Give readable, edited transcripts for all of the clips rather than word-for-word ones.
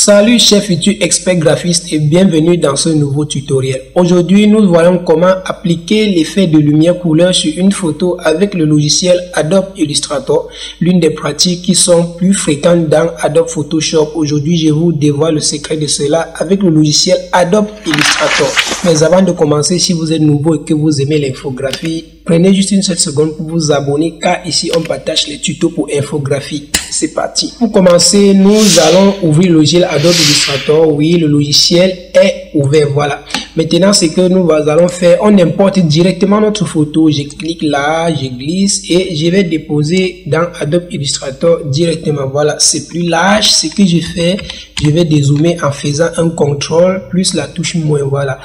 Salut chers futurs experts graphistes et bienvenue dans ce nouveau tutoriel. Aujourd'hui, nous voyons comment appliquer l'effet de lumière couleur sur une photo avec le logiciel Adobe Illustrator, l'une des pratiques qui sont plus fréquentes dans Adobe Photoshop. Aujourd'hui, je vous dévoile le secret de cela avec le logiciel Adobe Illustrator. Mais avant de commencer, si vous êtes nouveau et que vous aimez l'infographie, prenez juste une seule seconde pour vous abonner car ici on partage les tutos pour infographie. C'est parti. Pour commencer, nous allons ouvrir le logiciel Adobe Illustrator. Oui, le logiciel est ouvert. Voilà. Maintenant, ce que nous allons faire, on importe directement notre photo. Je clique là, je glisse et je vais déposer dans Adobe Illustrator directement. Voilà, c'est plus large. Ce que je fais, je vais dézoomer en faisant un CTRL plus la touche moins. Voilà.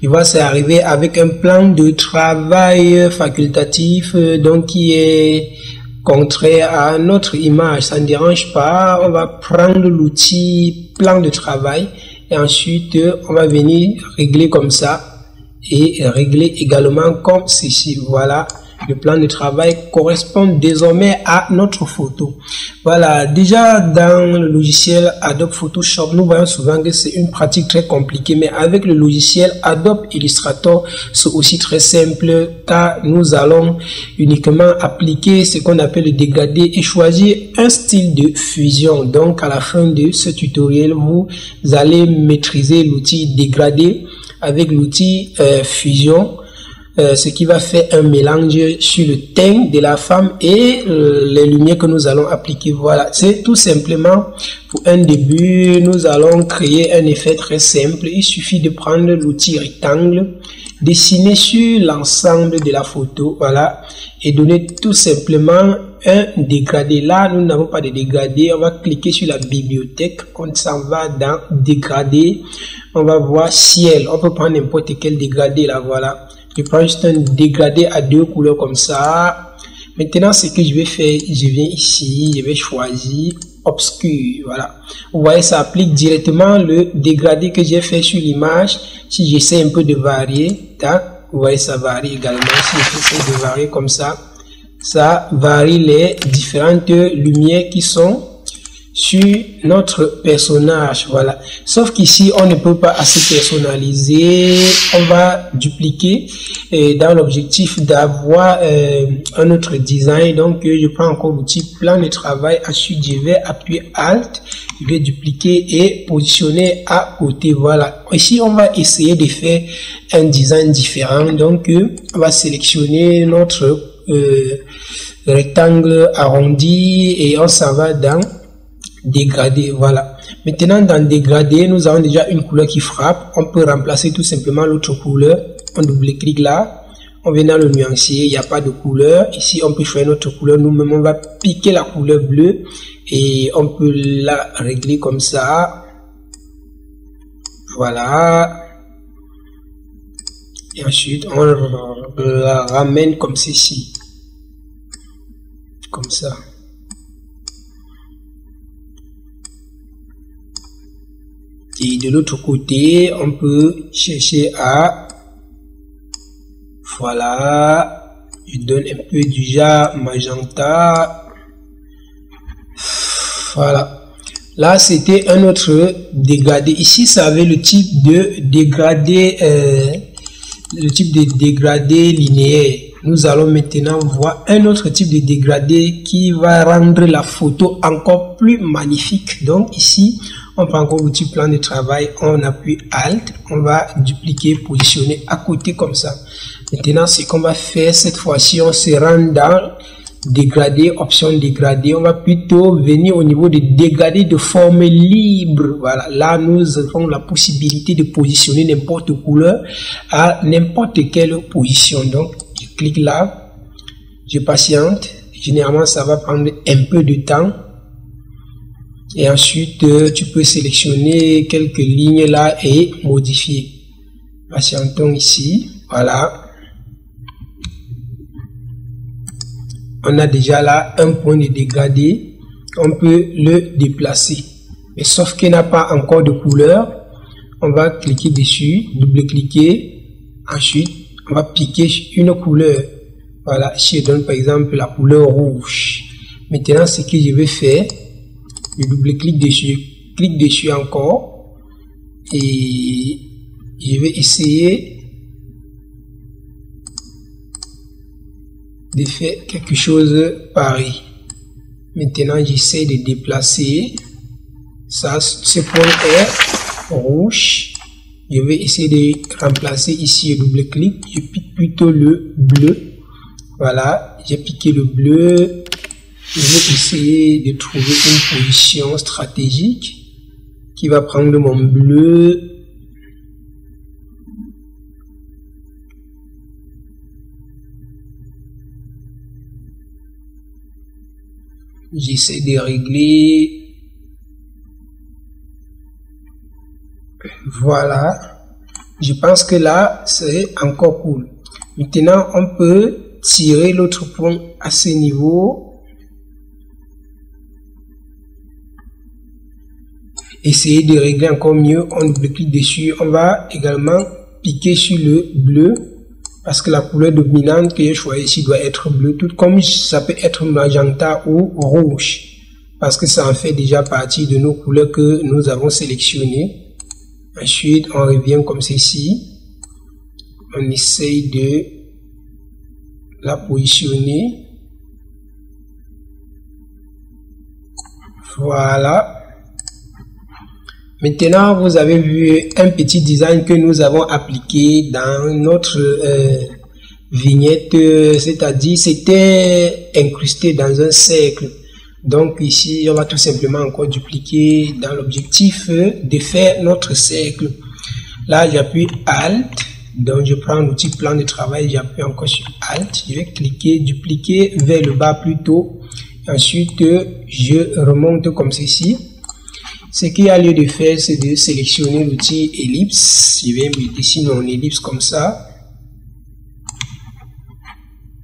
Et voilà, c'est arrivé avec un plan de travail facultatif, donc qui est contraire à notre image. Ça ne dérange pas. On va prendre l'outil plan de travail et ensuite on va venir régler comme ça et régler également comme ceci. Voilà. Le plan de travail correspond désormais à notre photo. Voilà, déjà dans le logiciel Adobe Photoshop, nous voyons souvent que c'est une pratique très compliquée, mais avec le logiciel Adobe Illustrator, c'est aussi très simple car nous allons uniquement appliquer ce qu'on appelle le dégradé et choisir un style de fusion. Donc à la fin de ce tutoriel, vous allez maîtriser l'outil dégradé avec l'outil fusion. Ce qui va faire un mélange sur le teint de la femme et les lumières que nous allons appliquer. Voilà, c'est tout simplement pour un début, nous allons créer un effet très simple. Il suffit de prendre l'outil rectangle, dessiner sur l'ensemble de la photo, voilà, et donner tout simplement un dégradé. Là, nous n'avons pas de dégradé. On va cliquer sur la bibliothèque. On s'en va dans dégradé. On va voir ciel. On peut prendre n'importe quel dégradé là, voilà. Je prends juste un dégradé à deux couleurs comme ça. Maintenant, ce que je vais faire, je viens ici, je vais choisir obscur. Voilà. Vous voyez, ça applique directement le dégradé que j'ai fait sur l'image. Si j'essaie un peu de varier, tac, vous voyez, ça varie également. Si j'essaie de varier comme ça varie les différentes lumières qui sont sur notre personnage. Voilà, sauf qu'ici on ne peut pas assez personnaliser. On va dupliquer dans l'objectif d'avoir un autre design. Donc je prends encore l'outil plan de travail, ensuite je vais appuyer Alt, je vais dupliquer et positionner à côté. Voilà, ici on va essayer de faire un design différent. Donc on va sélectionner notre rectangle arrondi et on s'en va dans dégradé. Voilà, maintenant dans dégradé, nous avons déjà une couleur qui frappe. On peut remplacer tout simplement l'autre couleur. On double-clique là, on vient dans le nuancier, il n'y a pas de couleur. Ici on peut choisir notre couleur. Nous-mêmes on va piquer la couleur bleue et on peut la régler comme ça. Voilà, et ensuite on la ramène comme ceci, comme ça. Et de l'autre côté, on peut chercher à, voilà, je donne un peu du genre magenta. Voilà. Là, c'était un autre dégradé. Ici, ça avait le type de dégradé, linéaire. Nous allons maintenant voir un autre type de dégradé qui va rendre la photo encore plus magnifique. Donc ici, on prend encore l'outil plan de travail, on appuie Alt, on va dupliquer, positionner à côté comme ça. Maintenant, ce qu'on va faire cette fois-ci, on se rend dans dégradé, option dégradé. On va plutôt venir au niveau de dégradé de forme libre. Voilà, là nous avons la possibilité de positionner n'importe couleur à n'importe quelle position. Donc je clique là, je patiente. Généralement ça va prendre un peu de temps. Et ensuite, tu peux sélectionner quelques lignes là et modifier. Patientons ici. Voilà. On a déjà là un point de dégradé. On peut le déplacer. Mais sauf qu'il n'a pas encore de couleur. On va cliquer dessus, double-cliquer. Ensuite, on va piquer une couleur. Voilà. Je donne par exemple la couleur rouge. Maintenant, ce que je vais faire, je double-clique dessus, clique dessus encore et je vais essayer de faire quelque chose pareil. Maintenant, j'essaie de déplacer ça. Ce point est rouge. Je vais essayer de remplacer ici le double-clic. Je pique plutôt le bleu. Voilà, j'ai piqué le bleu. Je vais essayer de trouver une position stratégique qui va prendre mon bleu. J'essaie de régler. Voilà. Je pense que là, c'est encore cool. Maintenant, on peut tirer l'autre point à ce niveau. Essayer de régler encore mieux. On double-clique dessus. On va également piquer sur le bleu. Parce que la couleur dominante que j'ai choisie ici doit être bleu, tout comme ça peut être magenta ou rouge, parce que ça en fait déjà partie de nos couleurs que nous avons sélectionnées. Ensuite, on revient comme ceci, on essaye de la positionner. Voilà. Maintenant, vous avez vu un petit design que nous avons appliqué dans notre vignette, c'est-à-dire c'était incrusté dans un cercle. Donc ici, on va tout simplement encore dupliquer dans l'objectif de faire notre cercle. Là, j'appuie Alt, donc je prends l'outil plan de travail, j'appuie encore sur Alt, je vais cliquer, dupliquer vers le bas plutôt. Ensuite, je remonte comme ceci. Ce qu'il y a lieu de faire, c'est de sélectionner l'outil ellipse. Je vais dessiner mon ellipse comme ça.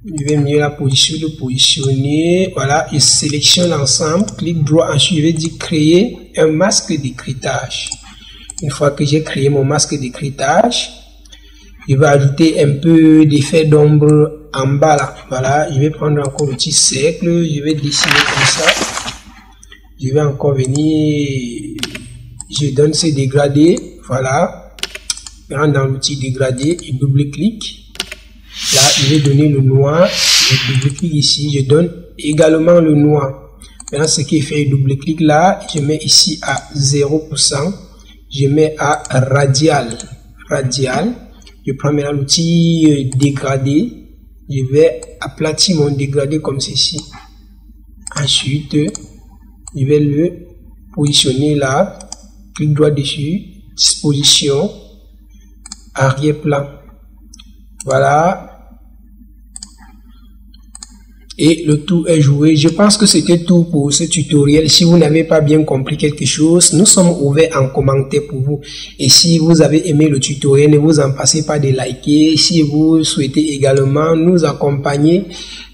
Je vais mieux la positionner. Voilà, je sélectionne l'ensemble, clic droit, ensuite je vais dire créer un masque d'écrêtage. Une fois que j'ai créé mon masque d'écrêtage, je vais ajouter un peu d'effet d'ombre en bas là. Voilà, je vais prendre encore l'outil cercle, je vais dessiner comme ça. Je vais encore venir, je donne ce dégradé, voilà, je rentre dans l'outil dégradé et double-clic. Là, je vais donner le noir, je double-clic ici, je donne également le noir. Maintenant, ce qui est fait, double-clic là, je mets ici à 0%, je mets à radial, je prends maintenant l'outil dégradé, je vais aplatir mon dégradé comme ceci. Ensuite, je vais le positionner là, clic droit dessus, disposition, arrière-plan. Voilà. Et le tout est joué. Je pense que c'était tout pour ce tutoriel. Si vous n'avez pas bien compris quelque chose, nous sommes ouverts en commentaire pour vous. Et si vous avez aimé le tutoriel, ne vous en passez pas de liker. Si vous souhaitez également nous accompagner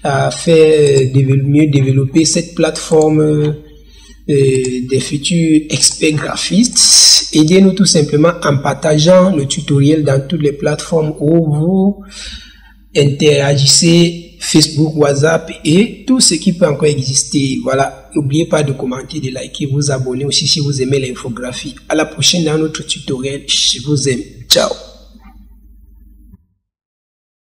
à faire mieux développer cette plateforme des futurs experts graphistes, aidez-nous tout simplement en partageant le tutoriel dans toutes les plateformes où vous interagissez, Facebook, WhatsApp et tout ce qui peut encore exister. Voilà, n'oubliez pas de commenter, de liker, vous abonner aussi si vous aimez l'infographie. À la prochaine dans notre tutoriel. Je vous aime. Ciao.